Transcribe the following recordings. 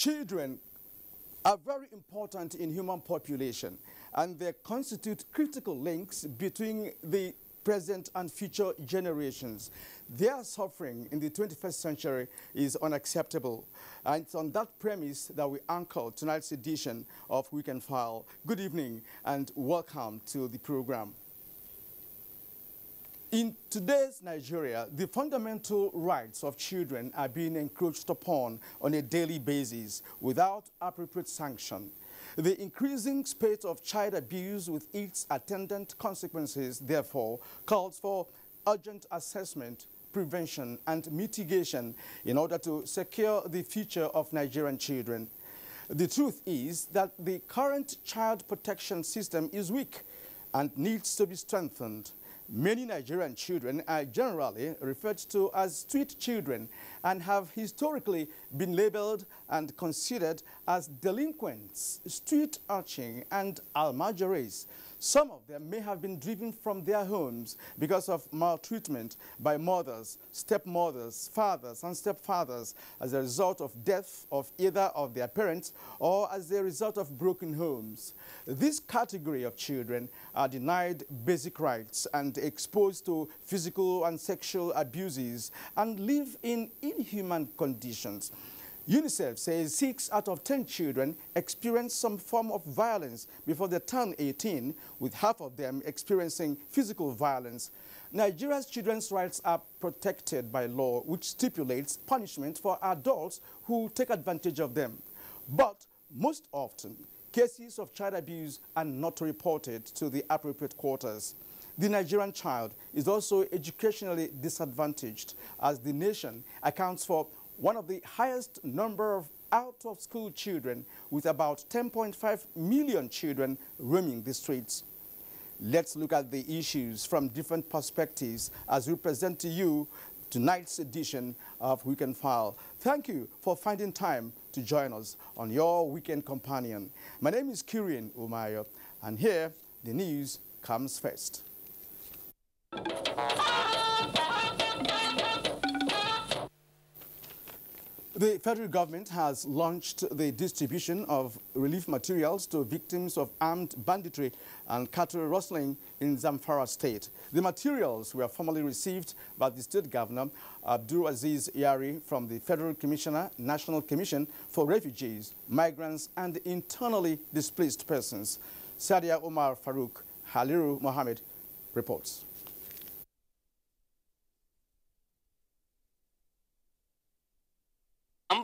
Children are very important in human population, and they constitute critical links between the present and future generations. Their suffering in the 21st century is unacceptable. And it's on that premise that we anchor tonight's edition of Weekend File. Good evening and welcome to the program. In today's Nigeria, the fundamental rights of children are being encroached upon on a daily basis without appropriate sanction. The increasing spate of child abuse with its attendant consequences, therefore, calls for urgent assessment, prevention, and mitigation in order to secure the future of Nigerian children. The truth is that the current child protection system is weak and needs to be strengthened. Many Nigerian children are generally referred to as street children and have historically been labeled and considered as delinquents, street urchin, and almajiris. Some of them may have been driven from their homes because of maltreatment by mothers, stepmothers, fathers, and stepfathers as a result of death of either of their parents or as a result of broken homes. This category of children are denied basic rights and exposed to physical and sexual abuses and live in inhuman conditions. UNICEF says 6 out of 10 children experience some form of violence before they turn 18, with half of them experiencing physical violence. Nigeria's children's rights are protected by law, which stipulates punishment for adults who take advantage of them. But most often, cases of child abuse are not reported to the appropriate quarters. The Nigerian child is also educationally disadvantaged, as the nation accounts for one of the highest number of out-of-school children, with about 10.5 million children roaming the streets. Let's look at the issues from different perspectives as we present to you tonight's edition of Weekend File. Thank you for finding time to join us on your weekend companion. My name is Kirin Umayo, and here the news comes first. The federal government has launched the distribution of relief materials to victims of armed banditry and cattle rustling in Zamfara State. The materials were formally received by the state governor, Abdul Aziz Yari, from the Federal Commissioner, National Commission for Refugees, Migrants, and Internally Displaced Persons. Sadia Omar Farouk Haliru Mohammed reports.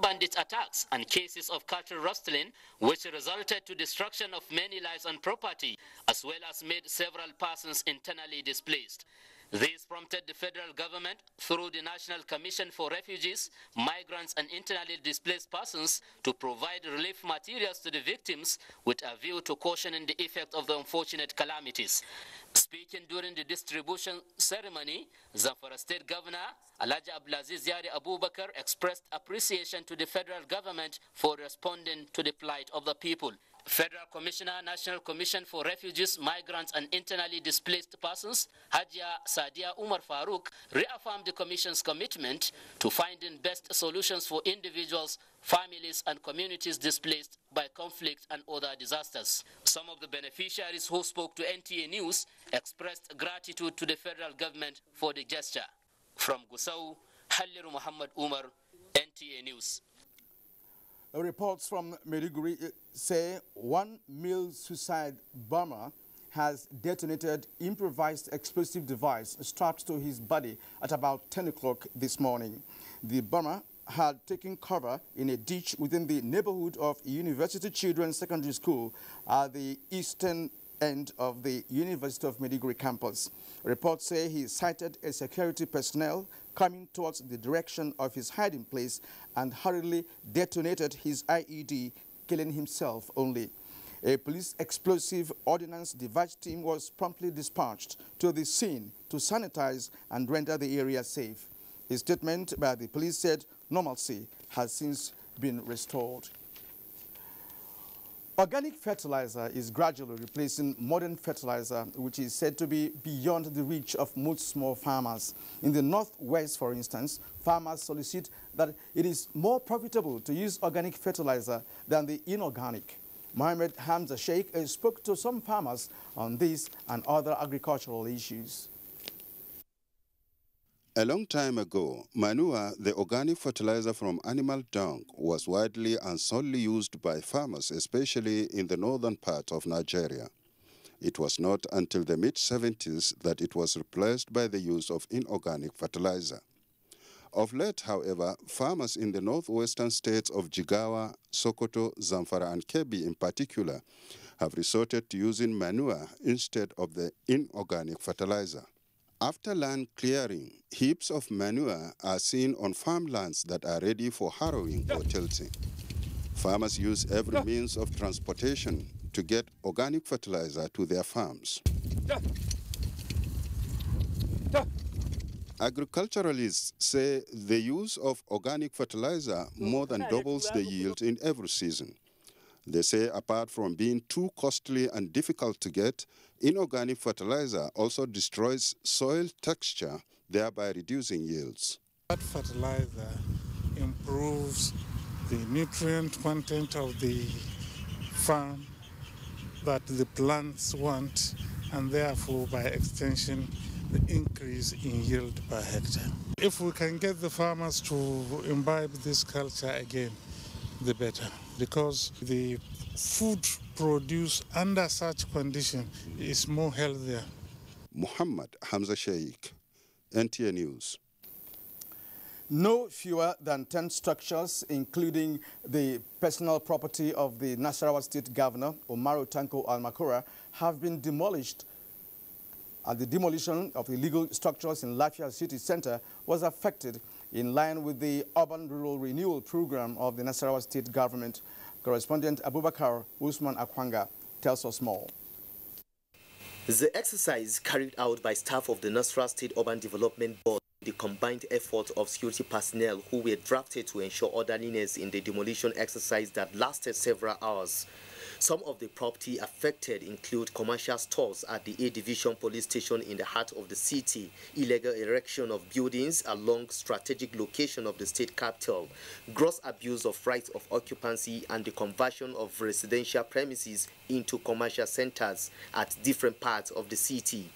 Bandit attacks and cases of cattle rustling, which resulted to destruction of many lives and property, as well as made several persons internally displaced. This prompted the federal government, through the National Commission for Refugees, Migrants, and Internally Displaced Persons, to provide relief materials to the victims with a view to cushioning the effect of the unfortunate calamities. Speaking during the distribution ceremony, Zamfara State Governor Alhaji Abdulaziz Yari Abubakar expressed appreciation to the federal government for responding to the plight of the people. Federal Commissioner, National Commission for Refugees, Migrants, and Internally Displaced Persons, Hajia Sadia Umar Farouk, reaffirmed the Commission's commitment to finding best solutions for individuals, families, and communities displaced by conflict and other disasters. Some of the beneficiaries who spoke to NTA News expressed gratitude to the federal government for the gesture. From Gusau, Halliru Muhammad Umar, NTA News. Reports from Maiduguri say one male suicide bomber has detonated improvised explosive device strapped to his body at about 10 o'clock this morning. The bomber had taken cover in a ditch within the neighborhood of University Children's Secondary School at the eastern end of the University of Maiduguri campus. Reports say he sighted a security personnel coming towards the direction of his hiding place and hurriedly detonated his IED, killing himself only. A police explosive ordnance device team was promptly dispatched to the scene to sanitize and render the area safe. A statement by the police said normalcy has since been restored. Organic fertilizer is gradually replacing modern fertilizer, which is said to be beyond the reach of most small farmers. In the northwest, for instance, farmers solicit that it is more profitable to use organic fertilizer than the inorganic. Mohammed Hamza Sheikh spoke to some farmers on this and other agricultural issues. A long time ago, manure, the organic fertilizer from animal dung, was widely and solely used by farmers, especially in the northern part of Nigeria. It was not until the mid-70s that it was replaced by the use of inorganic fertilizer. Of late, however, farmers in the northwestern states of Jigawa, Sokoto, Zamfara and Kebbi in particular have resorted to using manure instead of the inorganic fertilizer. After land clearing, heaps of manure are seen on farmlands that are ready for harrowing or tilting. Farmers use every means of transportation to get organic fertilizer to their farms. Agriculturalists say the use of organic fertilizer more than doubles the yield in every season. They say apart from being too costly and difficult to get, inorganic fertilizer also destroys soil texture, thereby reducing yields. That fertilizer improves the nutrient content of the farm that the plants want, and therefore, by extension, the increase in yield per hectare. If we can get the farmers to imbibe this culture again, the better, because the food produced under such condition is more healthier. Muhammad Hamza Sheikh, NTA News. No fewer than 10 structures, including the personal property of the Nasarawa State Governor, Umaru Tanko Almakura, have been demolished. The demolition of illegal structures in Lafia City Center was affected in line with the Urban Rural Renewal Program of the Nasarawa State Government. Correspondent Abubakar Usman Akwanga tells us more. The exercise carried out by staff of the Nasarawa State Urban Development Board, the combined effort of security personnel who were drafted to ensure orderliness in the demolition exercise that lasted several hours. Some of the property affected include commercial stores at the A Division Police Station in the heart of the city, illegal erection of buildings along strategic location of the state capital, gross abuse of rights of occupancy, and the conversion of residential premises into commercial centers at different parts of the city.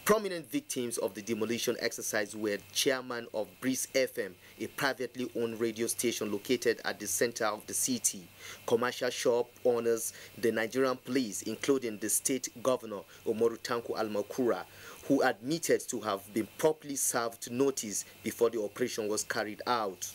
Prominent victims of the demolition exercise were chairman of Breeze FM, a privately owned radio station located at the center of the city, commercial shop owners, the Nigerian police, including the state governor, Umaru Tanko Almakura, who admitted to have been properly served notice before the operation was carried out.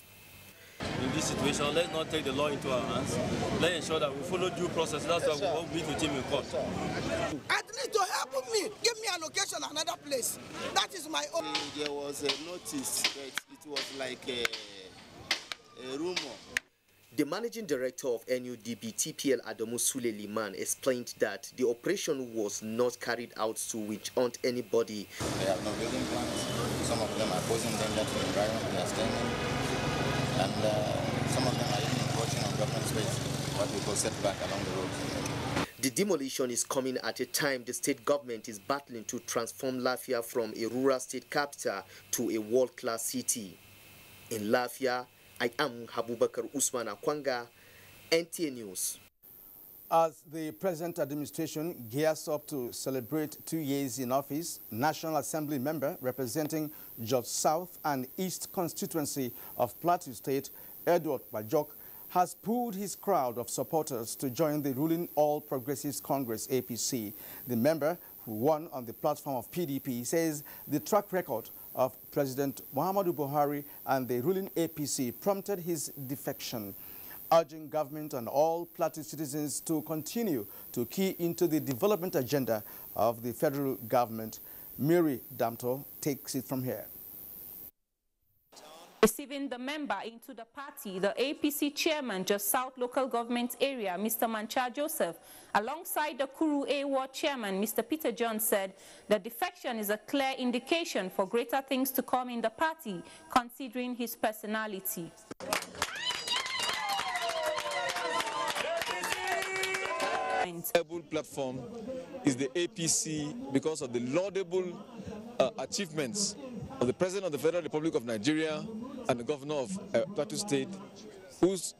In this situation, let's not take the law into our hands. Let's ensure that we follow due process. That's why we won't meet with him in court. At least to help me, give me a location, another place. That is my own. There was a notice that it was like a rumor. The managing director of NUDB TPL Adamu Sule Liman explained that the operation was not carried out to witch hunt anybody. They have no building plans. Some of them are posing danger to the environment they are staying in. And some of them are even encroaching on government space, what we call setback along the road. The demolition is coming at a time the state government is battling to transform Lafia from a rural state capital to a world-class city. In Lafia, I am Abubakar Usman Akwanga, NTA News. As the present administration gears up to celebrate 2 years in office, National Assembly member representing George South and East constituency of Plateau State, Edward Bajok, has pulled his crowd of supporters to join the ruling All Progressives Congress APC. The member, who won on the platform of PDP, says the track record of President Muhammadu Buhari and the ruling APC prompted his defection, urging government and all Plateau citizens to continue to key into the development agenda of the federal government. Mary Damto takes it from here. Receiving the member into the party, the APC chairman, Just South Local Government Area, Mr. Mancha Joseph, alongside the Kuru A Ward chairman, Mr. Peter John, said the defection is a clear indication for greater things to come in the party, considering his personality. Able platform is the APC because of the laudable achievements of the President of the Federal Republic of Nigeria and the Governor of Plateau State, whose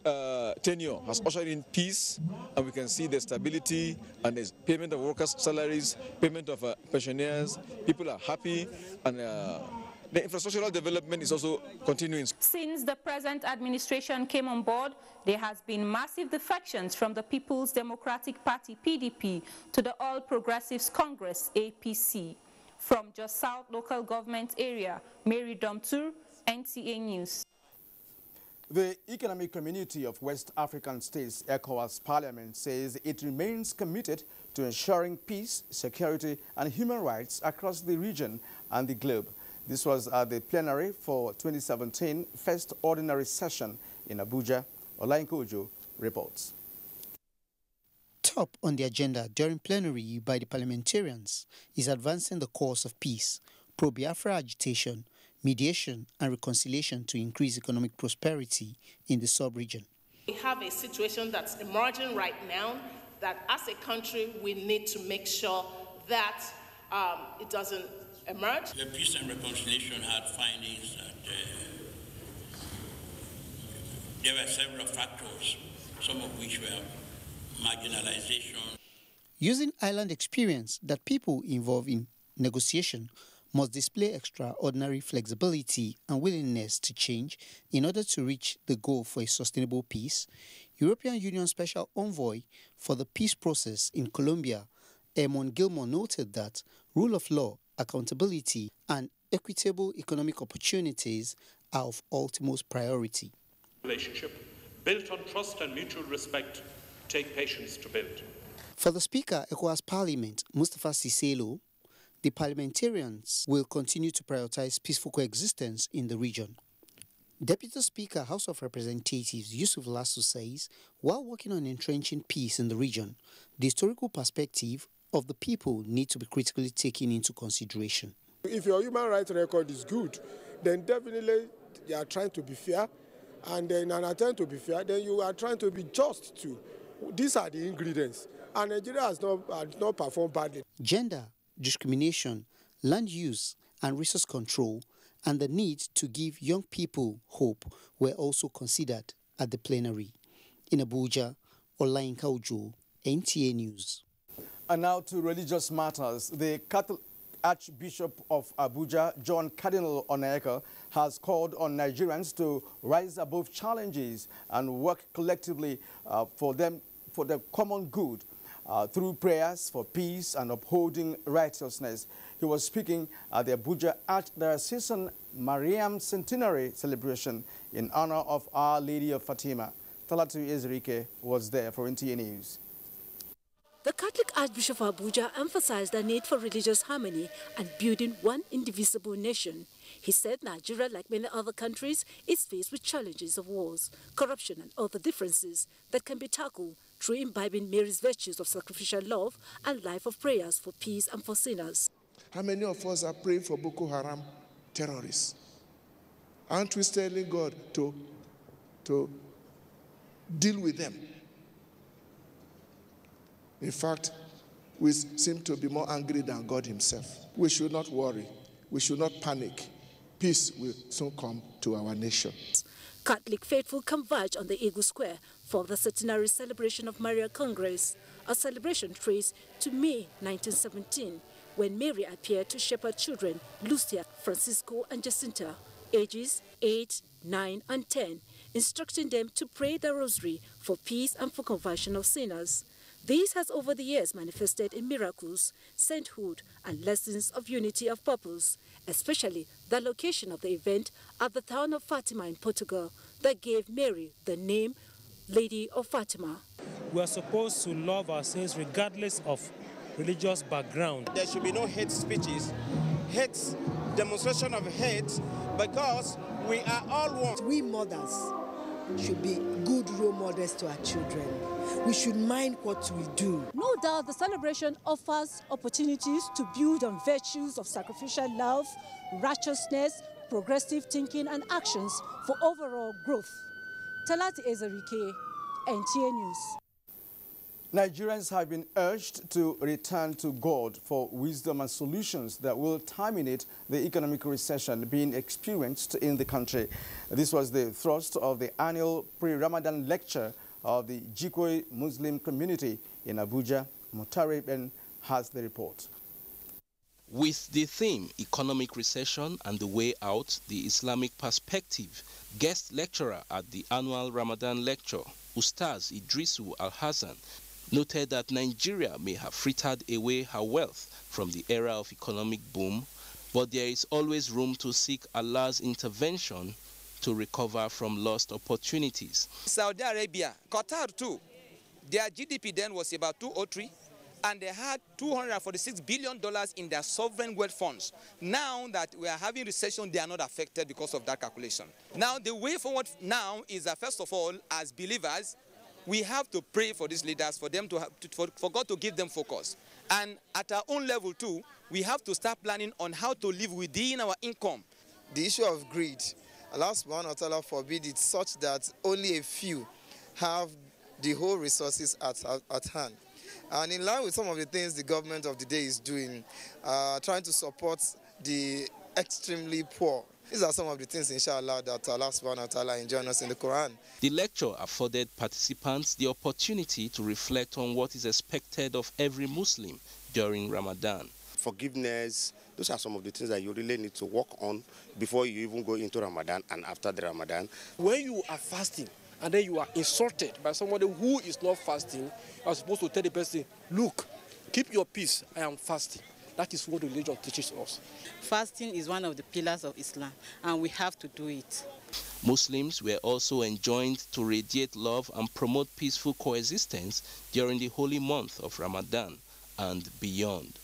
tenure has ushered in peace, and we can see the stability and the payment of workers' salaries, payment of pensioners. People are happy, and the infrastructural development is also continuing. Since the present administration came on board, there has been massive defections from the People's Democratic Party, PDP, to the All Progressives Congress, APC. From Jos South Local Government Area, Mary Domtur, NTA News. The Economic Community of West African States, ECOWAS Parliament, says it remains committed to ensuring peace, security and human rights across the region and the globe. This was at the plenary for 2017 First Ordinary Session in Abuja. Olainko Ojo reports. Top on the agenda during plenary by the parliamentarians is advancing the cause of peace, pro-Biafra agitation, mediation and reconciliation to increase economic prosperity in the sub-region. We have a situation that's emerging right now that as a country we need to make sure that it doesn't emerge. The Peace and Reconciliation had findings that there were several factors, some of which were marginalization. Using island experience that people involved in negotiation must display extraordinary flexibility and willingness to change in order to reach the goal for a sustainable peace, European Union Special Envoy for the Peace Process in Colombia, Eamon Gilmore, noted that rule of law, accountability and equitable economic opportunities are of utmost priority. Relationship built on trust and mutual respect take patience to build. For the Speaker, ECOWAS Parliament, Mustafa Siselo, the parliamentarians will continue to prioritize peaceful coexistence in the region. Deputy Speaker, House of Representatives Yusuf Lasso says, while working on entrenching peace in the region, the historical perspective of the people need to be critically taken into consideration. If your human rights record is good, then definitely you are trying to be fair, and in an attempt to be fair, then you are trying to be just too. These are the ingredients, and Nigeria has not performed badly. Gender, discrimination, land use and resource control, and the need to give young people hope were also considered at the plenary. In Abuja, Olainka Ojo, NTA News. And now to religious matters. The Catholic Archbishop of Abuja, John Cardinal Onayeka, has called on Nigerians to rise above challenges and work collectively for the common good through prayers for peace and upholding righteousness. He was speaking at the Abuja Archdiocesan Mariam Centenary celebration in honor of Our Lady of Fatima. Talatu Ezrike was there for NTA News. The Catholic Archbishop of Abuja emphasized the need for religious harmony and building one indivisible nation. He said Nigeria, like many other countries, is faced with challenges of wars, corruption and other differences that can be tackled through imbibing Mary's virtues of sacrificial love and life of prayers for peace and for sinners. How many of us are praying for Boko Haram terrorists? Aren't we telling God to deal with them? In fact, we seem to be more angry than God himself. We should not worry. We should not panic. Peace will soon come to our nation. Catholic faithful converge on the Eagle Square for the centenary celebration of Maria Congress, a celebration traced to May 1917, when Mary appeared to shepherd children, Lucia, Francisco, and Jacinta, ages 8, 9, and 10, instructing them to pray the rosary for peace and for conversion of sinners. This has over the years manifested in miracles, sainthood, and lessons of unity of purpose, especially the location of the event at the town of Fatima in Portugal that gave Mary the name Lady of Fatima. We are supposed to love our saints regardless of religious background. There should be no hate speeches, demonstration of hate, because we are all one. We mothers should be good role models to our children. We should mind what we do. No doubt the celebration offers opportunities to build on virtues of sacrificial love, righteousness, progressive thinking and actions for overall growth. Talati Ezerike, NTA News. Nigerians have been urged to return to God for wisdom and solutions that will terminate the economic recession being experienced in the country. This was the thrust of the annual pre-Ramadan lecture of the Jikoi Muslim community in Abuja. Mutare Ben has the report. With the theme Economic Recession and the Way Out, the Islamic Perspective, guest lecturer at the annual Ramadan lecture, Ustaz Idrisu Al-Hassan, noted that Nigeria may have frittered away her wealth from the era of economic boom, but there is always room to seek Allah's intervention to recover from lost opportunities. Saudi Arabia, Qatar too, their GDP then was about 203, and they had $246 billion in their sovereign wealth funds. Now that we are having recession, they are not affected because of that calculation. Now the way forward now is that, first of all, as believers, we have to pray for these leaders, for them to have, for God to give them focus. And at our own level too, we have to start planning on how to live within our income. The issue of greed, Allah subhanahu wa ta'ala forbid it such that only a few have the whole resources at hand. And in line with some of the things the government of the day is doing, trying to support the extremely poor. These are some of the things, inshallah, that Allah subhanahu wa ta'ala enjoins us in the Quran. The lecture afforded participants the opportunity to reflect on what is expected of every Muslim during Ramadan. Forgiveness, those are some of the things that you really need to work on before you even go into Ramadan and after the Ramadan. When you are fasting and then you are insulted by somebody who is not fasting, you are supposed to tell the person, look, keep your peace, I am fasting. That is what religion teaches us. Fasting is one of the pillars of Islam, and we have to do it. Muslims were also enjoined to radiate love and promote peaceful coexistence during the holy month of Ramadan and beyond.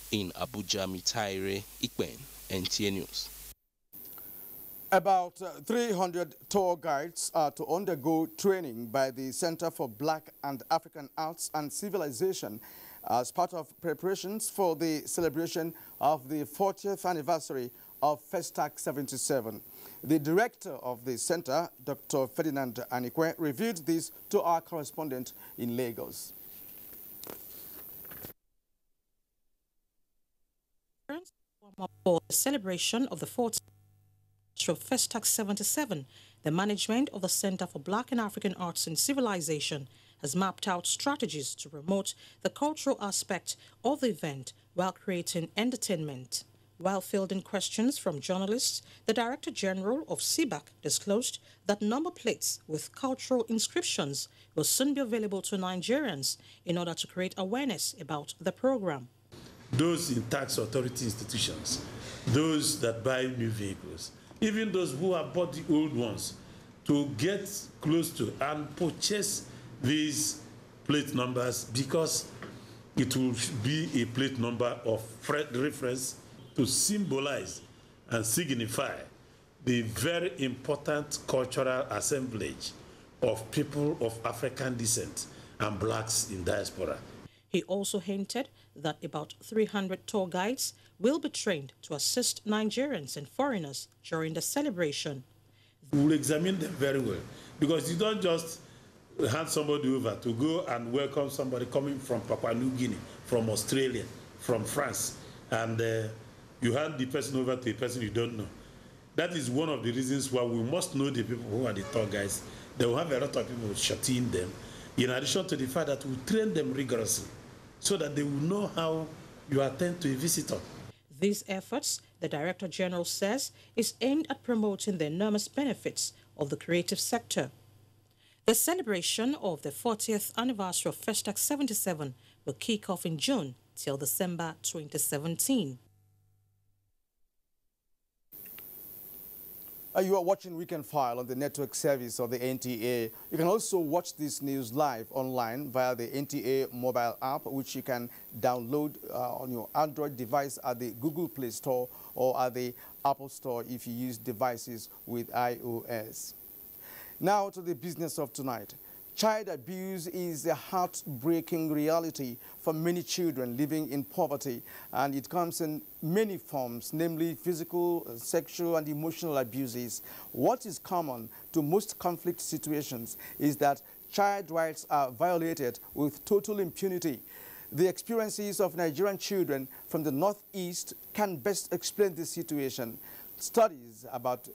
In Abuja, Mitaire Ikben, NTA News. About 300 tour guides are to undergo training by the Center for Black and African Arts and Civilization as part of preparations for the celebration of the 40th anniversary of FESTAC 77. The director of the center, Dr. Ferdinand Anikwe, revealed this to our correspondent in Lagos. For the celebration of the 40th of FESTAC 77, the management of the Center for Black and African Arts and Civilization has mapped out strategies to promote the cultural aspect of the event while creating entertainment. While fielding questions from journalists, the Director General of CBAC disclosed that number plates with cultural inscriptions will soon be available to Nigerians in order to create awareness about the program. Those in tax authority institutions, those that buy new vehicles, even those who have bought the old ones, to get close to and purchase these plate numbers, because it will be a plate number of reference to symbolize and signify the very important cultural assemblage of people of African descent and blacks in diaspora. He also hinted that about 300 tour guides will be trained to assist Nigerians and foreigners during the celebration. We will examine them very well, because you don't just hand somebody over to go and welcome somebody coming from Papua New Guinea, from Australia, from France, and you hand the person over to a person you don't know. That is one of the reasons why we must know the people who are the tour guides. They will have a lot of people shutting them, in addition to the fact that we train them rigorously so that they will know how you attend to a visitor. These efforts, the Director General says, is aimed at promoting the enormous benefits of the creative sector. The celebration of the 40th anniversary of FESTAC 77 will kick off in June till December 2017. You are watching Weekend File on the network service of the NTA. You can also watch this news live online via the NTA mobile app, which you can download on your Android device at the Google Play Store or at the Apple Store if you use devices with iOS. Now to the business of tonight. Child abuse is a heartbreaking reality for many children living in poverty, and it comes in many forms, namely physical, sexual, and emotional abuses. What is common to most conflict situations is that child rights are violated with total impunity. The experiences of Nigerian children from the Northeast can best explain this situation. Studies about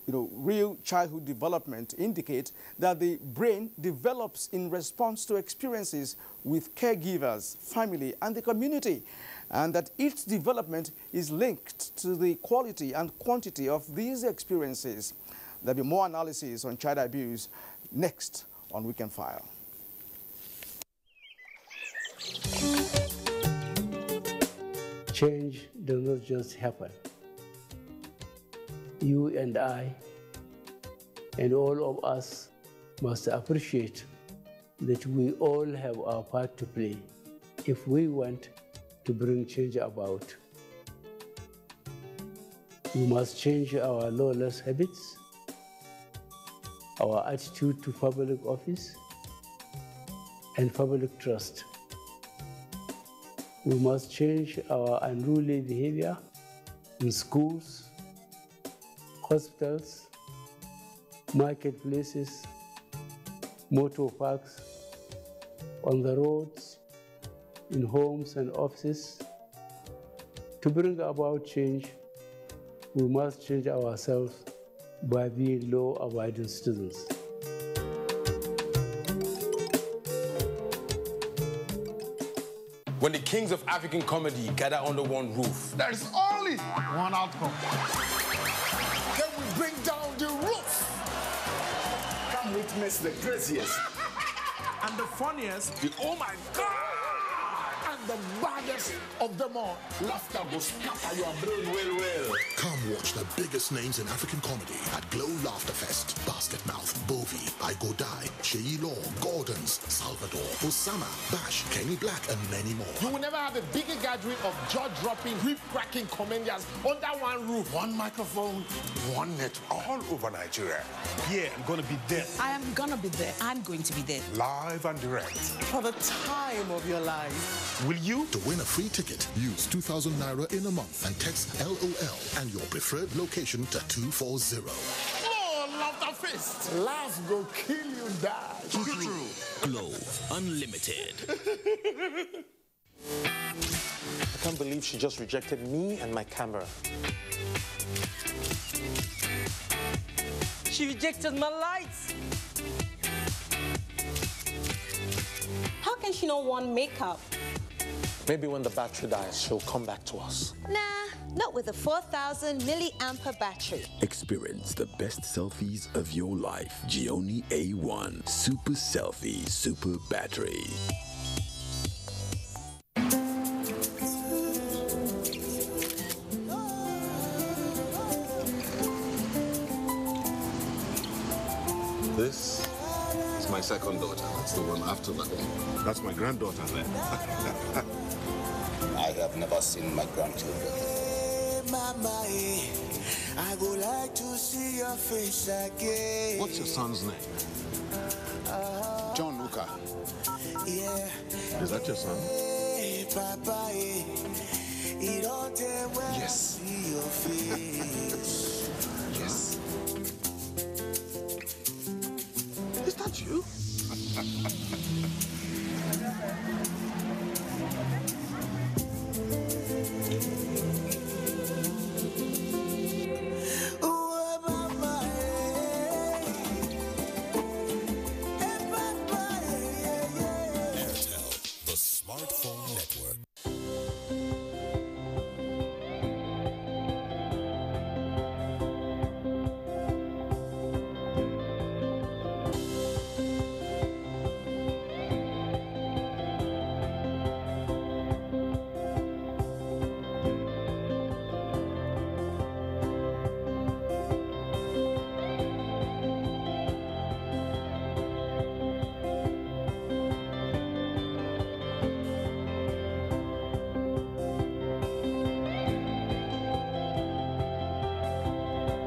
real childhood development indicate that the brain develops in response to experiences with caregivers, family, and the community, and that its development is linked to the quality and quantity of these experiences. There'll be more analysis on child abuse next on Weekend File. Change does not just happen. You and I and all of us must appreciate that we all have our part to play if we want to bring change about. We must change our lawless habits, our attitude to public office, and public trust. We must change our unruly behavior in schools, hospitals, marketplaces, motor parks, on the roads, in homes and offices. To bring about change, we must change ourselves by being law-abiding citizens. When the kings of African comedy gather under one roof, there is only one outcome. Can we bring down the roof? Come witness the craziest and the funniest, the oh my God, and the baddest of them all. Laughter will scatter your brain well. Come watch the biggest names in African comedy at Glow Laughter Fest. Basket Mouth, Bovi, I Go Die, Sheyi Law, Gordons, Salvador, Osama, Bash, Kenny Black, and many more. You will never have a bigger gathering of jaw-dropping, whip-cracking comedians under one roof. One microphone, one network, all over Nigeria. Yeah, I'm gonna be there. I am gonna be there. I'm going to be there. Live and direct. For the time of your life. Will you? To win a free ticket, use 2,000 Naira in a month and text LOL and your preferred location to 240. Laughter Fest. Laugh go kill you, die. True. Glow Unlimited. I can't believe she just rejected me and my camera. She rejected my lights. How can she not want makeup? Maybe when the battery dies, she'll come back to us. Nah, not with a 4,000 milliampere battery. Experience the best selfies of your life. Gioni A1 Super Selfie Super Battery. This is my second daughter. That's the one after that one. That's my granddaughter there. I have never seen my grandchildren. Mama, I would like to see your face again. What's your son's name? John Luca. Yeah. Is that your son? Papa, yes. See your face. Yes. Is that you?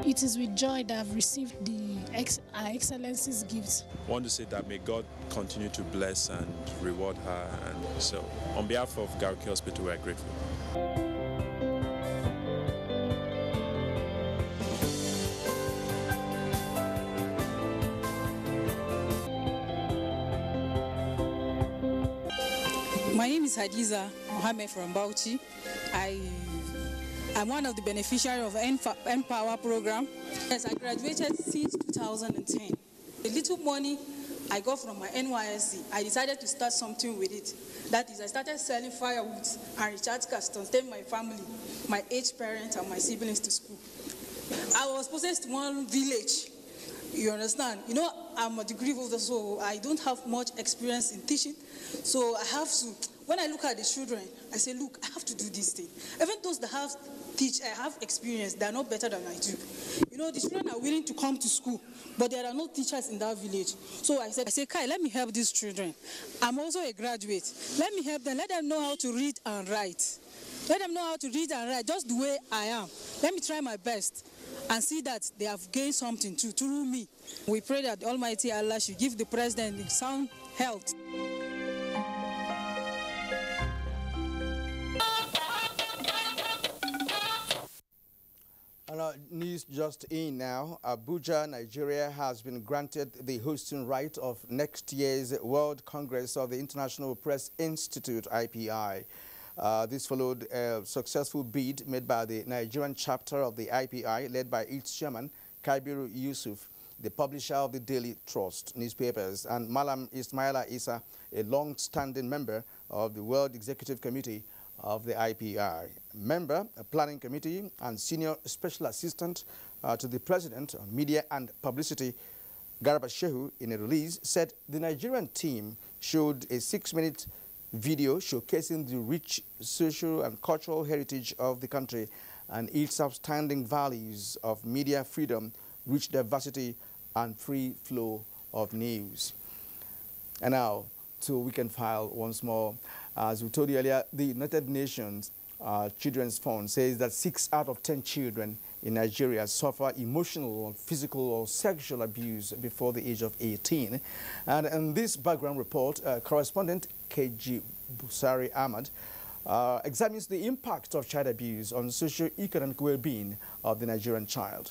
It is with joy that I've received Our Excellency's gifts. I want to say that may God continue to bless and reward her. And so, on behalf of Garki Hospital, we are grateful. My name is Hadiza Mohammed from Bauchi. I'm one of the beneficiaries of Empower program. Yes, I graduated since 2010. The little money I got from my NYSC, I decided to start something with it. That is, I started selling firewood and recharge cards to take my family, my aged parents and my siblings to school. I was possessed to one village. You understand? You know, I'm a degree holder, so I don't have much experience in teaching. So I have to, when I look at the children, I say, look, I have to do this thing. Even those that have experience, they are not better than I do. You know, the children are willing to come to school, but there are no teachers in that village. So I said, Kai, let me help these children. I'm also a graduate. Let me help them. Let them know how to read and write. Let them know how to read and write just the way I am. Let me try my best and see that they have gained something too, through me. We pray that Almighty Allah should give the president sound health. News just in now. Abuja, Nigeria has been granted the hosting right of next year's World Congress of the International Press Institute, IPI. This followed a successful bid made by the Nigerian chapter of the IPI, led by its chairman, Kabiru Yusuf, the publisher of the Daily Trust newspapers, and Malam Ismaila Isa, a long-standing member of the World Executive Committee of the IPI, member, a planning committee, and senior special assistant to the president on media and publicity. Garba Shehu, in a release, said the Nigerian team showed a 6-minute video showcasing the rich social and cultural heritage of the country and its outstanding values of media freedom, rich diversity, and free flow of news. And now to Weekend File once more. As we told you earlier, the United Nations Children's Fund says that 6 out of 10 children in Nigeria suffer emotional, physical, or sexual abuse before the age of 18. And in this background report, correspondent KG Busari Ahmad examines the impact of child abuse on socio-economic well-being of the Nigerian child.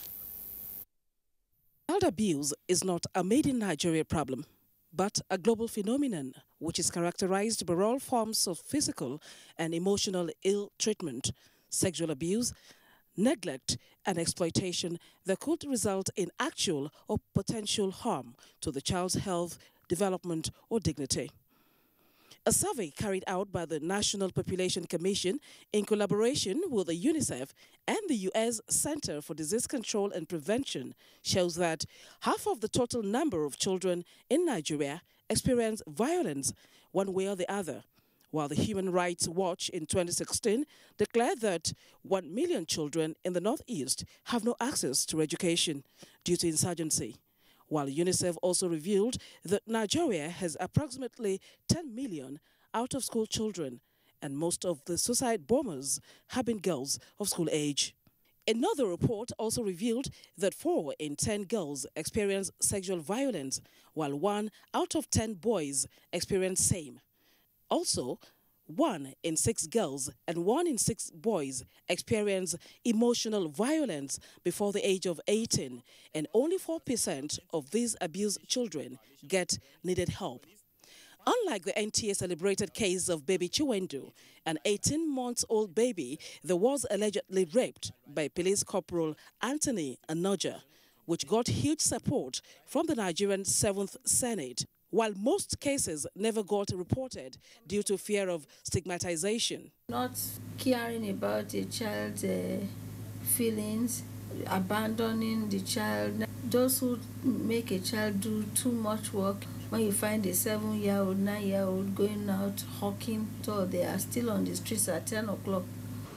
Child abuse is not a made-in-Nigeria problem, but a global phenomenon which is characterized by all forms of physical and emotional ill treatment, sexual abuse, neglect, and exploitation that could result in actual or potential harm to the child's health, development, or dignity. A survey carried out by the National Population Commission in collaboration with the UNICEF and the U.S. Center for Disease Control and Prevention shows that half of the total number of children in Nigeria experience violence one way or the other, while the Human Rights Watch in 2016 declared that 1 million children in the Northeast have no access to education due to insurgency, while UNICEF also revealed that Nigeria has approximately 10 million out-of-school children, and most of the suicide bombers have been girls of school age. Another report also revealed that 4 in 10 girls experience sexual violence, while 1 out of 10 boys experience same. Also, 1 in 6 girls and 1 in 6 boys experience emotional violence before the age of 18, and only 4% of these abused children get needed help. Unlike the NTA celebrated case of baby Chiwendu, an 18-month-old baby that was allegedly raped by Police Corporal Anthony Anoja, which got huge support from the Nigerian 7th Senate, while most cases never got reported due to fear of stigmatization. Not caring about a child's feelings, abandoning the child. Those who make a child do too much work, when you find a 7-year-old, 9-year-old going out hawking, so they are still on the streets at 10 o'clock.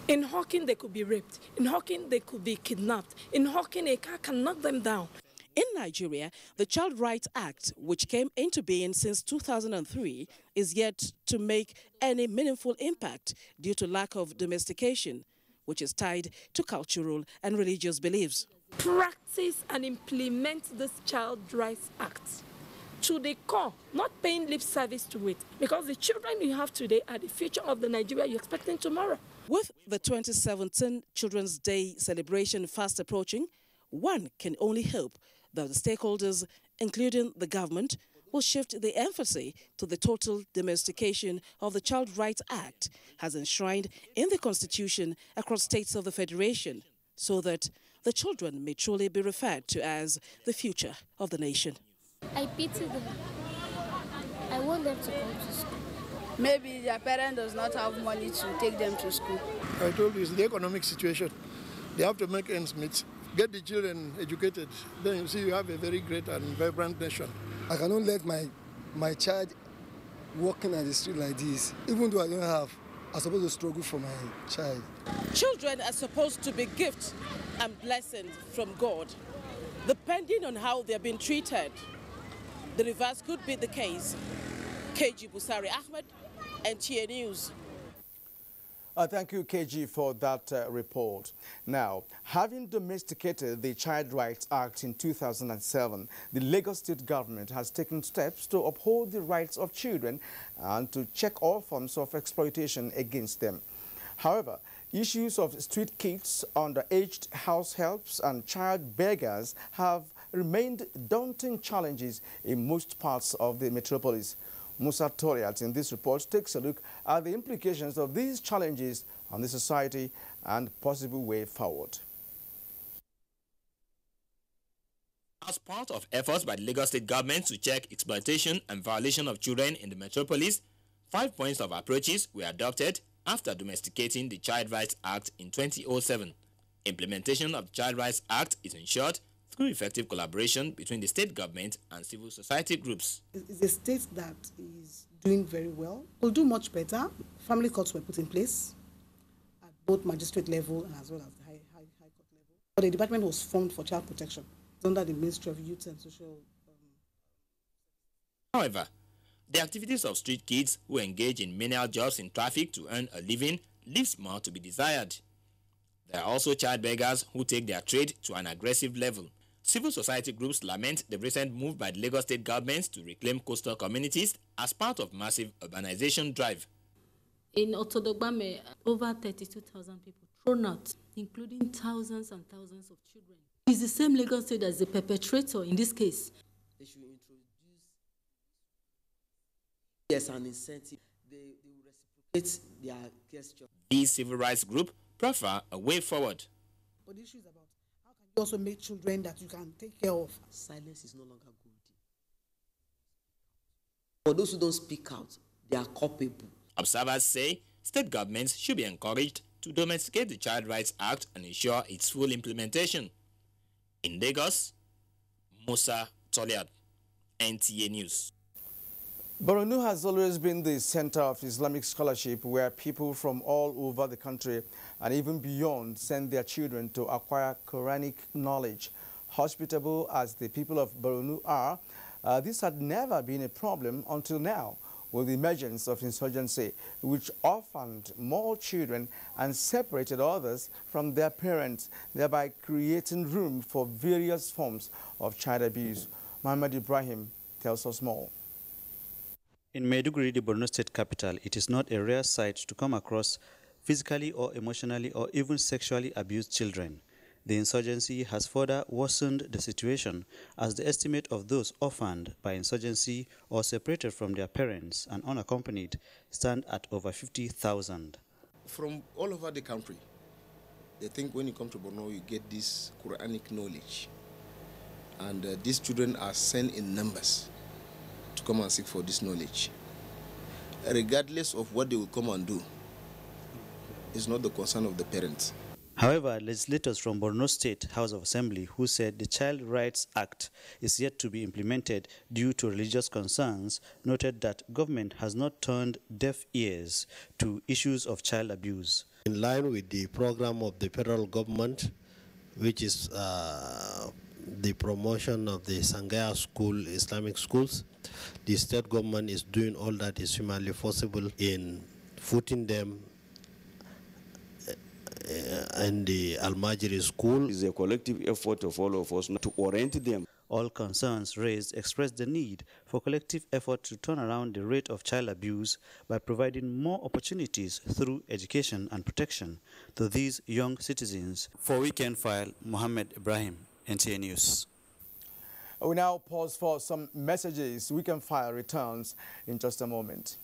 In hawking, they could be raped. In hawking, they could be kidnapped. In hawking, a car can knock them down. In Nigeria, the Child Rights Act, which came into being since 2003, is yet to make any meaningful impact due to lack of domestication, which is tied to cultural and religious beliefs. Practice and implement this Child Rights Act to the core, not paying lip service to it, because the children you have today are the future of the Nigeria you're expecting tomorrow. With the 2017 Children's Day celebration fast approaching, one can only hope that the stakeholders, including the government, will shift the emphasis to the total domestication of the Child Rights Act, as enshrined in the Constitution across states of the Federation, so that the children may truly be referred to as the future of the nation. I pity them. I want them to come to school. Maybe their parent does not have money to take them to school. I told you, it's the economic situation. They have to make ends meet. Get the children educated. Then you see you have a very great and vibrant nation. I cannot let my child walking on the street like this. Even though I don't have, I'm supposed to struggle for my child. Children are supposed to be gifts and blessings from God. Depending on how they're being treated, the reverse could be the case. KG Busari Ahmed, NTA News. Thank you, KG, for that report. Now, having domesticated the Child Rights Act in 2007, the Lagos State government has taken steps to uphold the rights of children and to check all forms of exploitation against them. However, issues of street kids, underaged house helps and child beggars have remained daunting challenges in most parts of the metropolis. Musa Toriat in this report takes a look at the implications of these challenges on the society and possible way forward. As part of efforts by the Lagos State government to check exploitation and violation of children in the metropolis, 5 points of approaches were adopted after domesticating the Child Rights Act in 2007. Implementation of the Child Rights Act is ensured through effective collaboration between the state government and civil society groups. It's a state that is doing very well. We'll do much better. Family courts were put in place at both magistrate level and as well as the high court level. But the department was formed for child protection. It's under the Ministry of Youth and Social. However, the activities of street kids who engage in menial jobs in traffic to earn a living leaves more to be desired. There are also child beggars who take their trade to an aggressive level. Civil society groups lament the recent move by the Lagos State government to reclaim coastal communities as part of massive urbanization drive. In Otodogbame, over 32,000 people thrown out, including thousands and thousands of children. It's the same Lagos State as the perpetrator in this case. They should introduce yes, an incentive. They will reciprocate their gesture. These civil rights groups prefer a way forward. But the issue is about how can you also make children that you can take care of. Silence is no longer good. For those who don't speak out, they are culpable. Observers say state governments should be encouraged to domesticate the Child Rights Act and ensure its full implementation. In Lagos, Musa Toliad, NTA News. Borno has always been the center of Islamic scholarship where people from all over the country and even beyond send their children to acquire Quranic knowledge. Hospitable as the people of Borno are, this had never been a problem until now, with the emergence of insurgency, which orphaned more children and separated others from their parents, thereby creating room for various forms of child abuse. Muhammad Ibrahim tells us more. In Maiduguri, the Borno state capital, it is not a rare sight to come across physically or emotionally or even sexually abused children. The insurgency has further worsened the situation, as the estimate of those orphaned by insurgency or separated from their parents and unaccompanied stand at over 50,000. From all over the country, they think when you come to Borno, you get this Quranic knowledge. And these children are sent in numbers to come and seek for this knowledge. Regardless of what they will come and do, it's not the concern of the parents. However, legislators from Borno State House of Assembly who said the Child Rights Act is yet to be implemented due to religious concerns noted that government has not turned deaf ears to issues of child abuse. In line with the program of the federal government, which is the promotion of the Sangaya school, Islamic schools, the state government is doing all that is humanly possible in putting them in the Al-Majri school. It's a collective effort of all of us to orient them. All concerns raised expressed the need for collective effort to turn around the rate of child abuse by providing more opportunities through education and protection to these young citizens. For Weekend File, Mohammed Ibrahim, NTA News. We now pause for some messages. Weekend File returns in just a moment.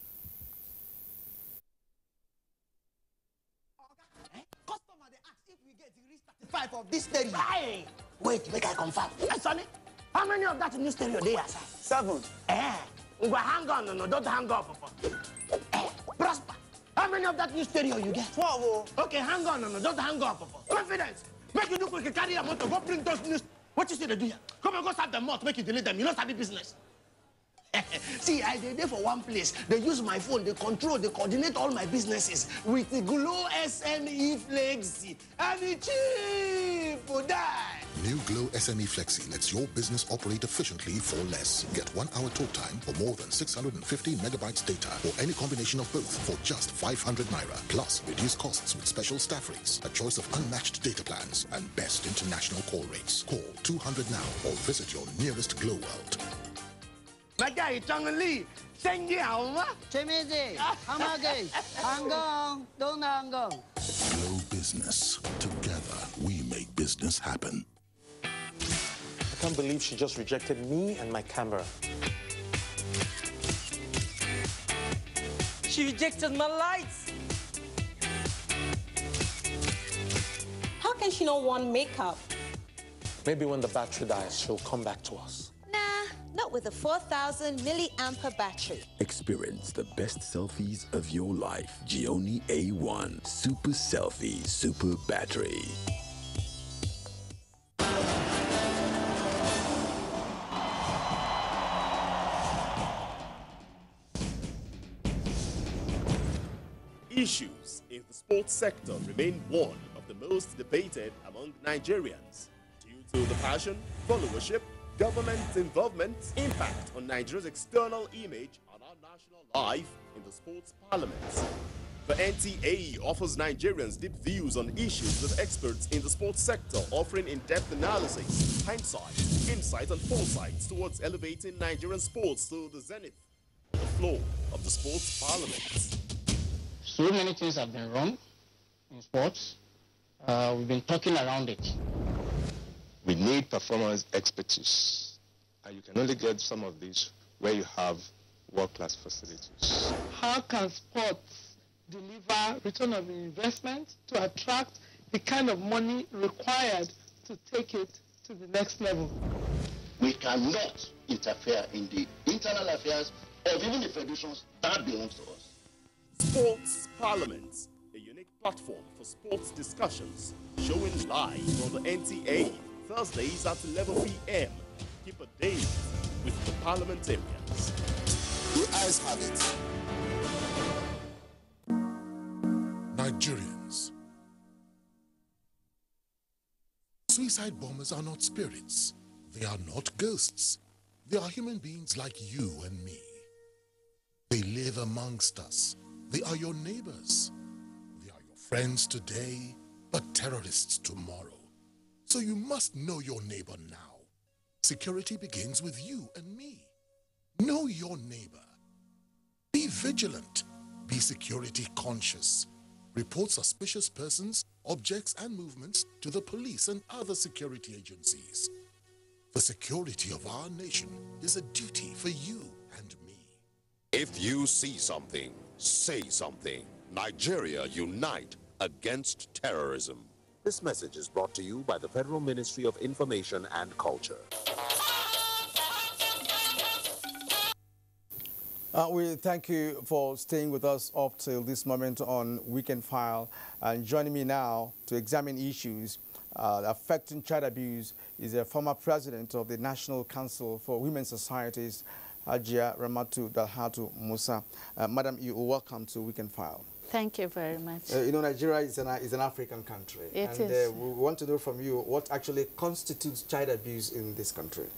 Customer, they ask if we get the reach 35 of this stereo. Hey! Wait, make I confirm. Hey, Sonny, how many of that new stereo they are? 7. Go hang on, no, don't hang up. Prosper, how many of that new stereo you get? 12. Okay, hang on, no, don't hang up. Confidence, make you do quick, carry a motor, go bring those new. What you see they do here? Come and go start the mouth, make you delete them. You know study business. See, I did there for one place. They use my phone, they control, they coordinate all my businesses with the Glow SME Flexi. And it's cheap for that. New Glow SME Flexi lets your business operate efficiently for less. Get 1 hour talk time or more than 650 megabytes data or any combination of both for just 500 naira. Plus, reduce costs with special staff rates, a choice of unmatched data plans, and best international call rates. Call 200 now or visit your nearest Glow World. Glow Business. Together, we make business happen. I can't believe she just rejected me and my camera. She rejected my lights. How can she not want makeup? Maybe when the battery dies, she'll come back to us. Not with a 4,000 milliampere battery. Experience the best selfies of your life. Gioni A1 Super Selfie Super Battery. Issues in the sports sector remain one of the most debated among Nigerians due to the passion, followership, government involvement, impact on Nigeria's external image and our national life in the sports parliament. The NTA offers Nigerians deep views on issues with experts in the sports sector, offering in-depth analysis, hindsight, insight and foresight towards elevating Nigerian sports to the zenith, the floor of the sports parliament. So many things have been wrong in sports. We've been talking around it. We need performance expertise, and you can only get some of these where you have world-class facilities. How can sports deliver return of investment to attract the kind of money required to take it to the next level? We cannot interfere in the internal affairs of even the federations that belongs to us. Sports Parliament, a unique platform for sports discussions, showing live on the NTA Thursdays at 11 p.m. Keep a date with the parliamentarians. Your eyes have it. Nigerians. Suicide bombers are not spirits. They are not ghosts. They are human beings like you and me. They live amongst us. They are your neighbors. They are your friends today, but terrorists tomorrow. So you must know your neighbor now. Security begins with you and me. Know your neighbor. Be vigilant. Be security conscious. Report suspicious persons, objects, and movements to the police and other security agencies. The security of our nation is a duty for you and me. If you see something, say something. Nigeria, unite against terrorism. This message is brought to you by the Federal Ministry of Information and Culture. We thank you for staying with us up till this moment on Weekend File. And joining me now to examine issues affecting child abuse is a former president of the National Council for Women's Societies, Hajia Ramatu Dalhatu Musa. Madam, you are welcome to Weekend File. Thank you very much. You know, Nigeria is an African country. It is. We want to know from you what actually constitutes child abuse in this country.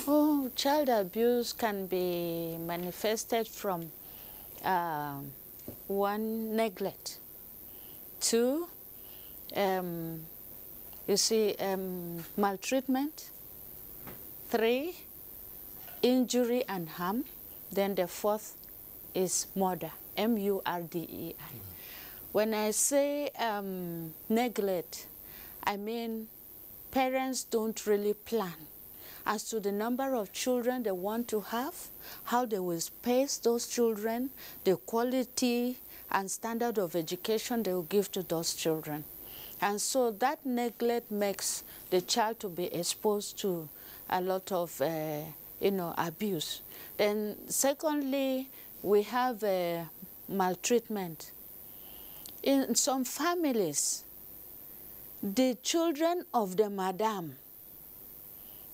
Oh, child abuse can be manifested from one, neglect. Two, maltreatment. Three, injury and harm. Then the fourth is murder. M-U-R-D-E-I. When I say neglect, I mean parents don't really plan as to the number of children they want to have, how they will space those children, the quality and standard of education they will give to those children. And so that neglect makes the child to be exposed to a lot of, abuse. Then secondly, we have maltreatment. In some families, the children of the madam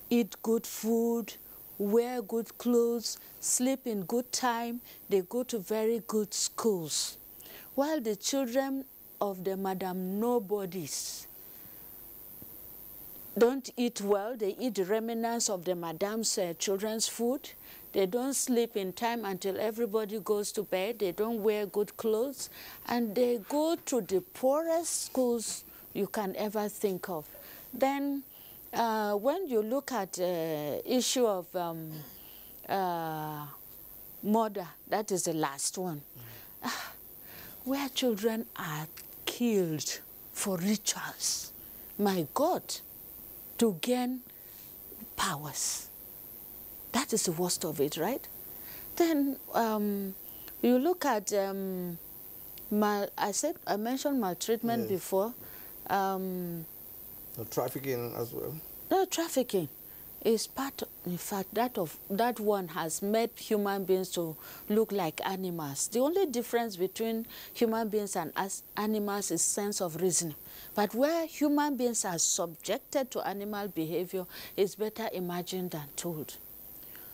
eat good food, wear good clothes, sleep in good time, they go to very good schools. While the children of the madam nobodies don't eat well, they eat the remnants of the madam's children's food. They don't sleep in time until everybody goes to bed. They don't wear good clothes. And they go to the poorest schools you can ever think of. Then when you look at the issue of murder, that is the last one, where children are killed for rituals, my God, to gain powers. That is the worst of it, right? Then you look at, I mentioned maltreatment before. Trafficking as well. No, trafficking is part, in fact, that one has made human beings to look like animals. The only difference between human beings and animals is sense of reasoning. But where human beings are subjected to animal behavior, it's better imagined than told.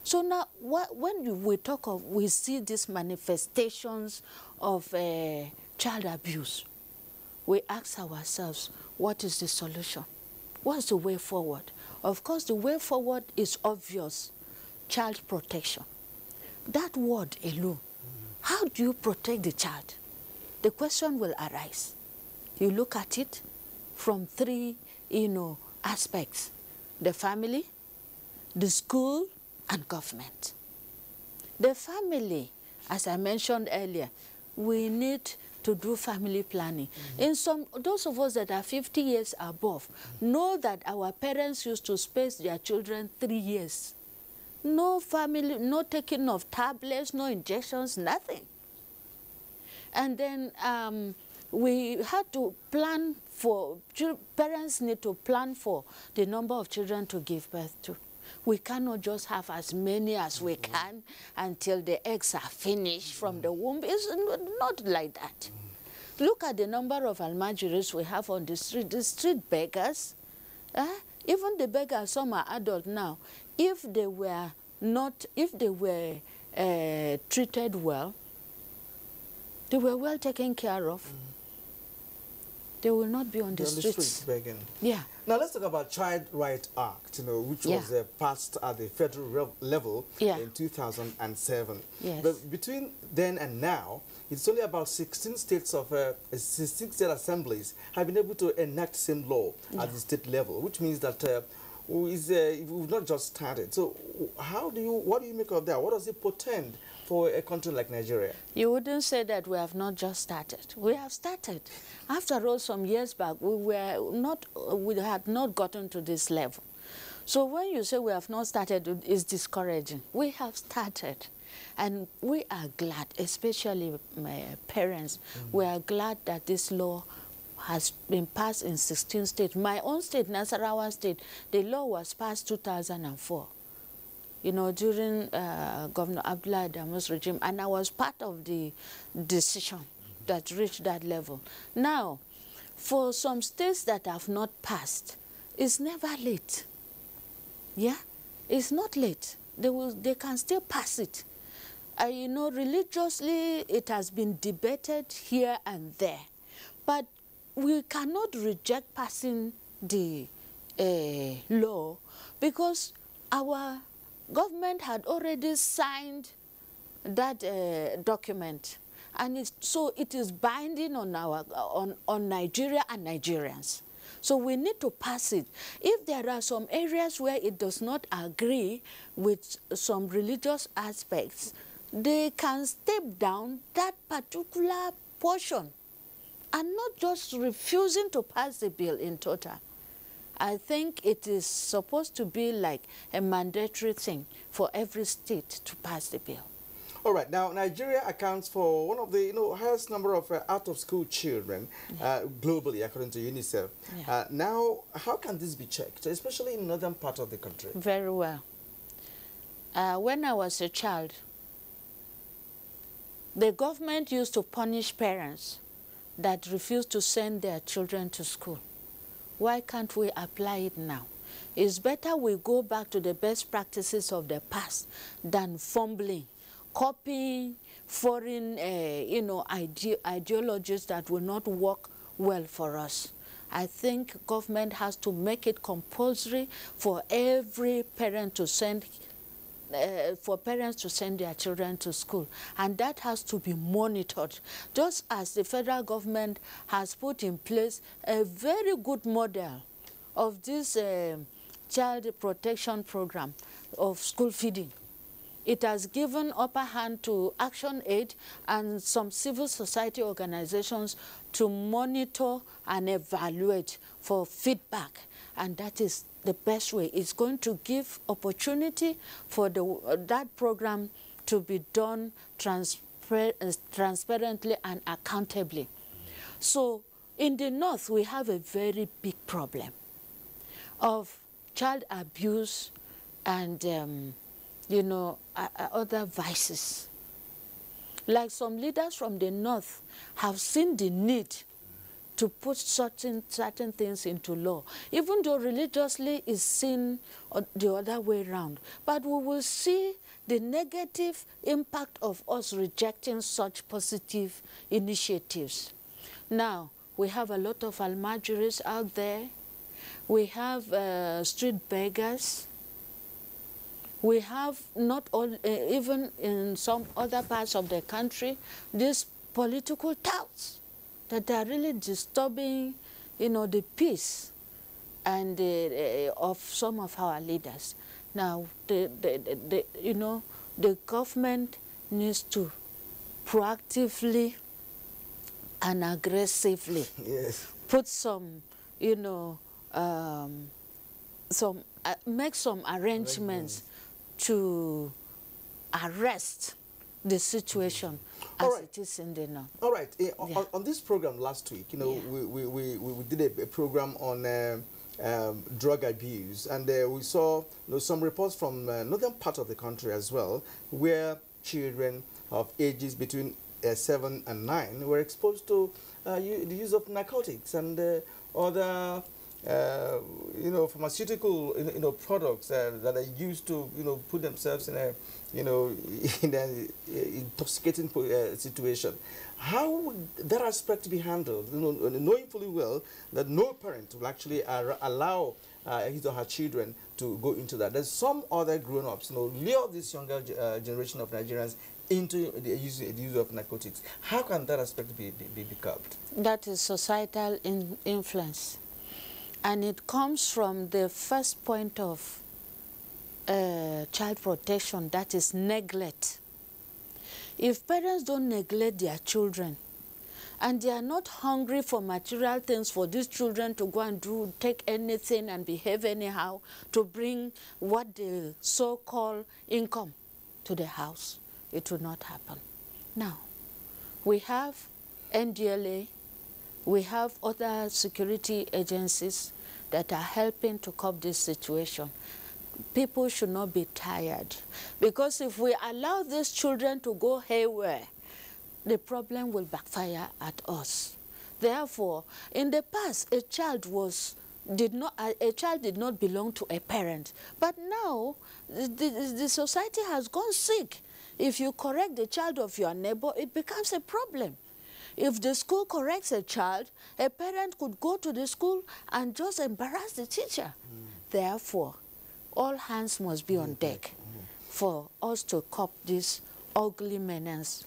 So now, when we see these manifestations of child abuse, we ask ourselves, what is the solution? What's the way forward? Of course, the way forward is obvious, child protection. That word alone, how do you protect the child? The question will arise. You look at it from three, aspects: the family, the school, and government. The family, as I mentioned earlier, we need to do family planning. In those of us that are 50 years above know that our parents used to space their children 3 years. No family, no taking of tablets, no injections, nothing. And then we had to plan for, parents need to plan for the number of children to give birth to. We cannot just have as many as we can until the eggs are finished from the womb. It's not like that. Look at the number of almajiris we have on the street beggars. Even the beggars, some are adult now. If they were treated well, they were well taken care of, they will not be on the streets begging. Yeah. Now let's talk about Child Rights Act, which was passed at the federal level in 2007. Yes. But between then and now, it's only about 16 states of 16 state assemblies have been able to enact the same law at the state level, which means that we've not just started. So what do you make of that? What does it portend for a country like Nigeria? You wouldn't say that we have not just started. We have started. After all, some years back, we had not gotten to this level. So when you say we have not started, it's discouraging. We have started. And we are glad, especially my parents, we are glad that this law has been passed in 16 states. My own state, Nasarawa State, the law was passed 2004. During Governor Abdullah Adamu's regime, and I was part of the decision that reached that level. Now, for some states that have not passed, it's never late. Yeah? It's not late. They can still pass it. Religiously, it has been debated here and there. But we cannot reject passing the law because our government had already signed that document, and so it is binding on on Nigeria and Nigerians. So we need to pass it. If there are some areas where it does not agree with some religious aspects, they can step down that particular portion and not just refusing to pass the bill in total. I think it is supposed to be like a mandatory thing for every state to pass the bill. All right. Now, Nigeria accounts for one of the highest number of out-of-school children globally, according to UNICEF. Yeah. Now, how can this be checked, especially in the northern part of the country? Very well. When I was a child, the government used to punish parents that refused to send their children to school. Why can't we apply it now? It's better we go back to the best practices of the past than fumbling, copying foreign, ideologies that will not work well for us. I think government has to make it compulsory for every parent to send their children to school, and that has to be monitored, just as the federal government has put in place a very good model of this child protection program of school feeding. It has given upper hand to Action Aid and some civil society organizations to monitor and evaluate for feedback, and that is the best way. It's going to give opportunity for that program to be done transparently and accountably. So in the north, we have a very big problem of child abuse and, other vices. Like some leaders from the north have seen the need to put certain things into law, even though religiously is seen the other way around. But we will see the negative impact of us rejecting such positive initiatives. Now, we have a lot of almajiris out there. We have street beggars. We have not all, even in some other parts of the country, these political touts that are really disturbing, the peace and of some of our leaders. Now, the government needs to proactively and aggressively put some, make some arrangements to arrest the situation as it is in the north. All right. On this program last week, we did a program on drug abuse, and we saw some reports from northern part of the country as well, where children of ages between 7 and 9 were exposed to the use of narcotics and other pharmaceutical products that are used to put themselves in a in an intoxicating situation. How would that aspect be handled, knowing fully well that no parent will actually allow his or her children to go into that? There's some other grown-ups lure this younger generation of Nigerians into the use of narcotics. How can that aspect be curbed? That is societal influence. And it comes from the first point of child protection, that is neglect. If parents don't neglect their children, and they are not hungry for material things for these children to go and take anything and behave anyhow to bring what they so-called income to the house, it will not happen. Now, we have NDLA, we have other security agencies that are helping to curb this situation. People should not be tired, because if we allow these children to go haywire, the problem will backfire at us. Therefore, in the past, a child did not belong to a parent, but now the society has gone sick. If you correct the child of your neighbor, it becomes a problem. If the school corrects a child, a parent could go to the school and just embarrass the teacher. Therefore, all hands must be on deck for us to curb this ugly menace.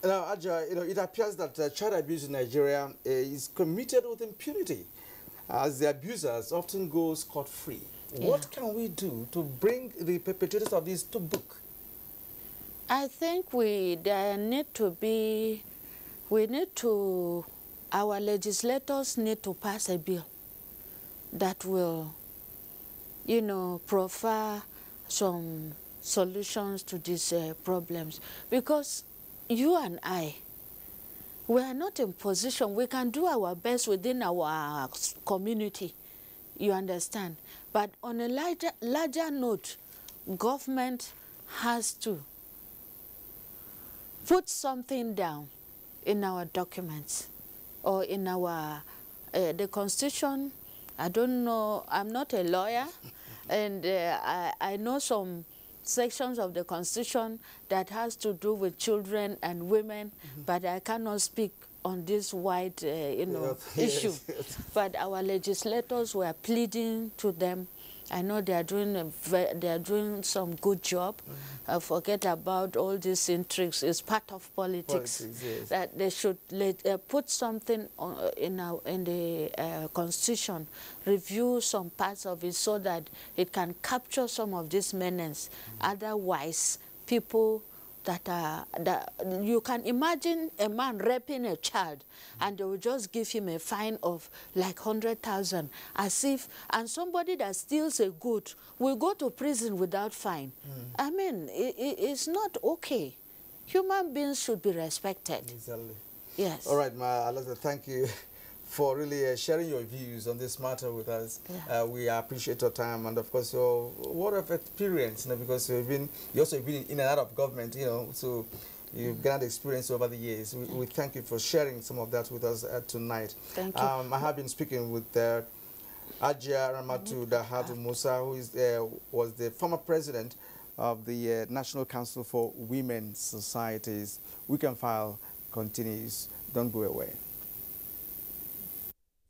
Now, Aja, it appears that child abuse in Nigeria is committed with impunity, as the abusers often go scot-free. Yeah. What can we do to bring the perpetrators of this to book? I think our legislators need to pass a bill that will, you know, provide some solutions to these problems. Because you and I, we are not in position. We can do our best within our community, you understand. But on a larger note, government has to put something down in our documents or in our, the Constitution. I don't know, I'm not a lawyer, and I know some sections of the Constitution that has to do with children and women, but I cannot speak on this wide, you know, issue. But our legislators were pleading to them. I know they are doing some good job. Forget about all these intrigues. It's part of politics. Yes. That they should put something on, in the Constitution, review some parts of it so that it can capture some of this menace. Otherwise, people that you can imagine a man raping a child and they will just give him a fine of like 100,000 as if, and somebody that steals a good will go to prison without fine. I mean, it's not okay. Human beings should be respected. Exactly. Yes. All right, Ma Alaza, thank you for really sharing your views on this matter with us. Yeah. We appreciate your time and, of course, your word of experience, you know, because you also been in and out of government, you know, so you've gained experience over the years. We thank you for sharing some of that with us tonight. Thank you. I have been speaking with Ajia Ramatu Dahadu Musa, who is, was the former president of the National Council for Women's Societies. Weekend File continues. Don't go away.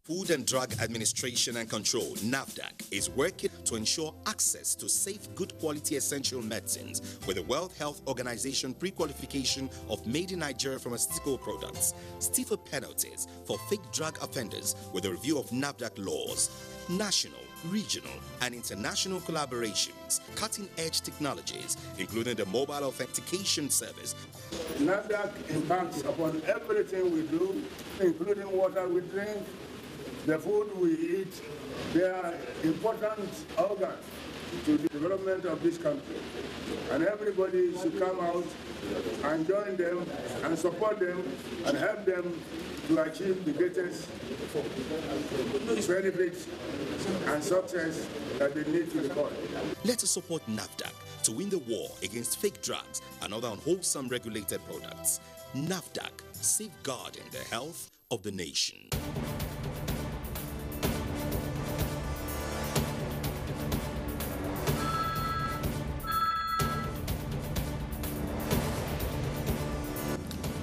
Food and Drug Administration and Control, NAFDAC, is working to ensure access to safe, good quality essential medicines with the World Health Organization pre-qualification of made in Nigeria pharmaceutical products, stiffer penalties for fake drug offenders with a review of NAFDAC laws, national, regional, and international collaborations, cutting-edge technologies, including the mobile authentication service. NAFDAC impacts upon everything we do, including water we drink, the food we eat. They are important organs to the development of this country. And everybody should come out and join them and support them and help them to achieve the greatest benefits and success that they need to the country. Let us support NAFDAC to win the war against fake drugs and other unwholesome regulated products. NAFDAC, safeguarding the health of the nation.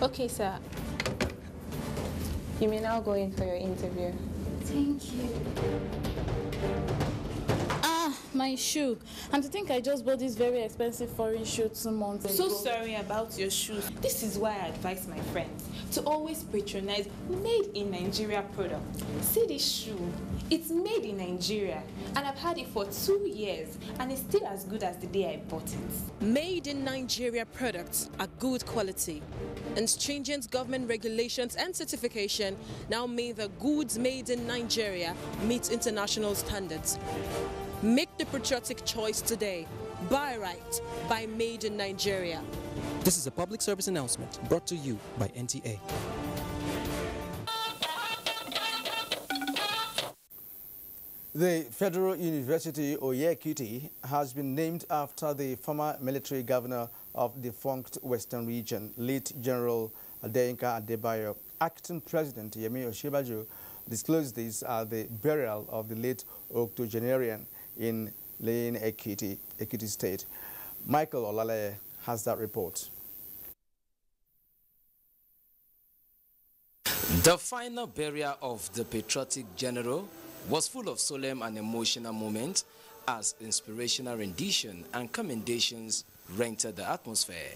Okay, sir. You may now go in for your interview. Thank you. My shoe. And to think I just bought this very expensive foreign shoe 2 months ago. So sorry about your shoes. This is why I advise my friends to always patronize made in Nigeria products. See this shoe. It's made in Nigeria and I've had it for 2 years and it's still as good as the day I bought it. Made in Nigeria products are good quality, and stringent government regulations and certification now mean the goods made in Nigeria meet international standards. Make the patriotic choice today. Buy right. Buy Made in Nigeria. This is a public service announcement brought to you by NTA. The Federal University Oyekiti has been named after the former military governor of the defunct Western region, late General Adebayo. Acting President Yemi Osinbajo disclosed this at the burial of the late octogenarian in Lane, Ekiti State. Michael Olale has that report. The final burial of the patriotic general was full of solemn and emotional moments as inspirational rendition and commendations rendered the atmosphere.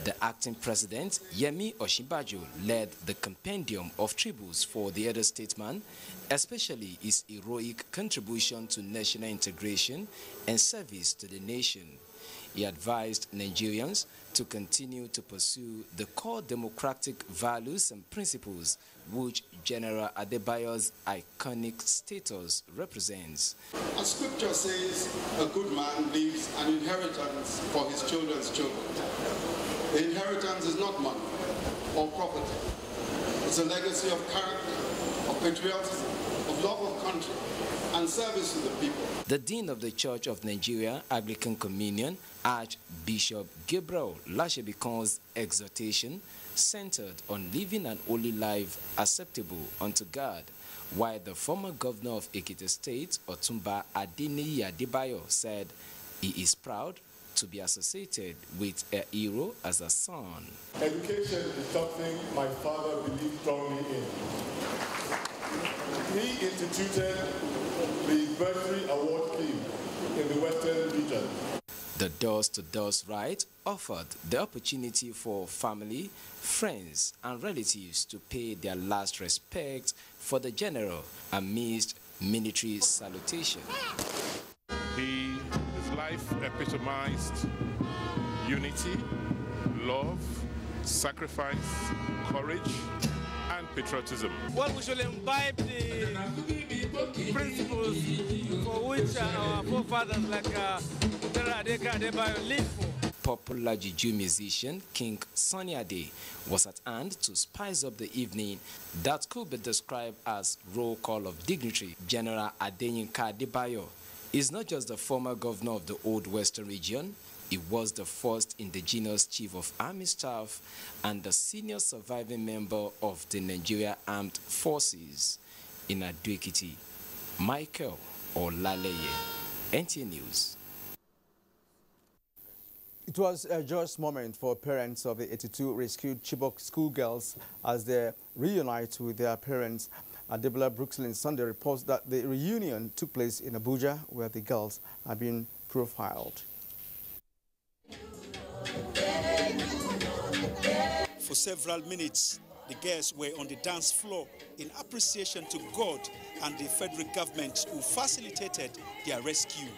The acting president, Yemi Osinbajo, led the compendium of tributes for the elder statesman, especially his heroic contribution to national integration and service to the nation. He advised Nigerians to continue to pursue the core democratic values and principles which General Adebayo's iconic status represents. As scripture says, a good man leaves an inheritance for his children's children. The inheritance is not money or property. It's a legacy of character, of patriotism, of love of country, and service to the people. The Dean of the Church of Nigeria Anglican Communion, Archbishop Gabriel Lashebikon's exhortation centered on living an holy life acceptable unto God, while the former governor of Ekiti State, Otumba Adeniyi Adebayo, said he is proud to be associated with a hero as a son. Education is something my father believed strongly in. He instituted the Bursary Award scheme in the Western region. The Doors-to-Door ride offered the opportunity for family, friends, and relatives to pay their last respect for the general amidst military salutation. His life epitomized unity, love, sacrifice, courage, and patriotism. Well, we should imbibe the principles for which our forefathers like Adebayo lived for. Popular juju musician King Sunny Ade was at hand to spice up the evening that could be described as roll call of dignitary. General Adeyinka Adebayo is not just the former governor of the Old Western region, he was the first indigenous chief of army staff and the senior surviving member of the Nigeria Armed Forces in Ado-Ekiti. Michael Olaleye, NTA News. It was a joyous moment for parents of the 82 rescued Chibok schoolgirls as they reunite with their parents. Adebayo Brooklyn Sunday reports that the reunion took place in Abuja, where the girls are being profiled. For several minutes, the girls were on the dance floor in appreciation to God and the federal government who facilitated their rescue.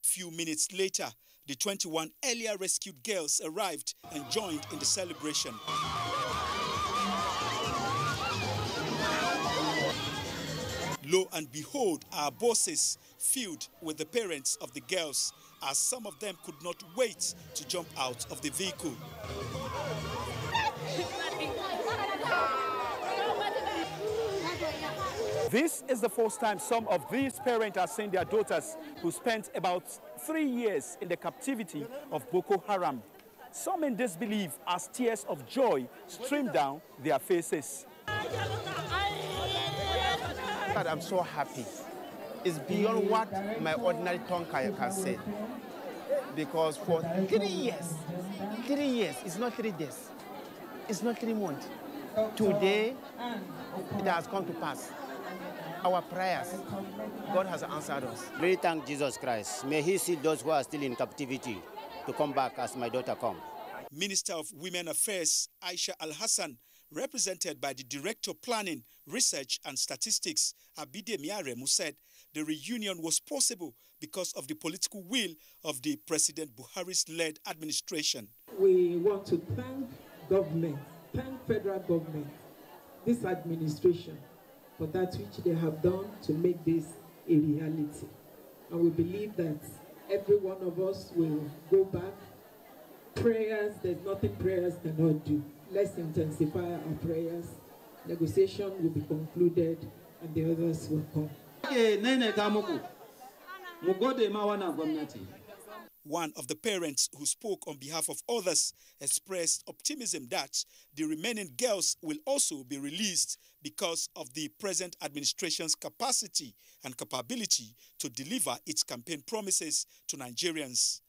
Few minutes later, the 21 earlier rescued girls arrived and joined in the celebration. Lo and behold, our buses filled with the parents of the girls, as some of them could not wait to jump out of the vehicle. This is the first time some of these parents are seeing their daughters who spent about 3 years in the captivity of Boko Haram. Some in disbelief as tears of joy stream down their faces. I'm so happy. It's beyond what my ordinary tongue can say. Because for 3 years, it's not 3 days, it's not 3 months. Today, it has come to pass. Our prayers, God has answered us. Really thank Jesus Christ. May he see those who are still in captivity to come back as my daughter comes. Minister of Women Affairs, Aisha Al-Hassan, represented by the Director of Planning, Research and Statistics, Abide Miaremu, said the reunion was possible because of the political will of the President Buhari's led administration. We want to thank federal government, this administration, for that which they have done to make this a reality. And we believe that every one of us will go back. Prayers, there's nothing prayers cannot do. Let's intensify our prayers. Negotiation will be concluded and the others will come. One of the parents who spoke on behalf of others expressed optimism that the remaining girls will also be released because of the present administration's capacity and capability to deliver its campaign promises to Nigerians.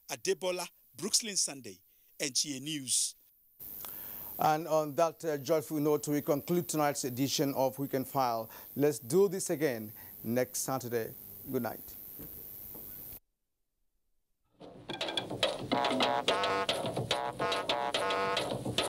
Adebola, Brooklyn Sunday, NTA News. And on that joyful note, we conclude tonight's edition of Weekend File. Let's do this again next Saturday. Good night.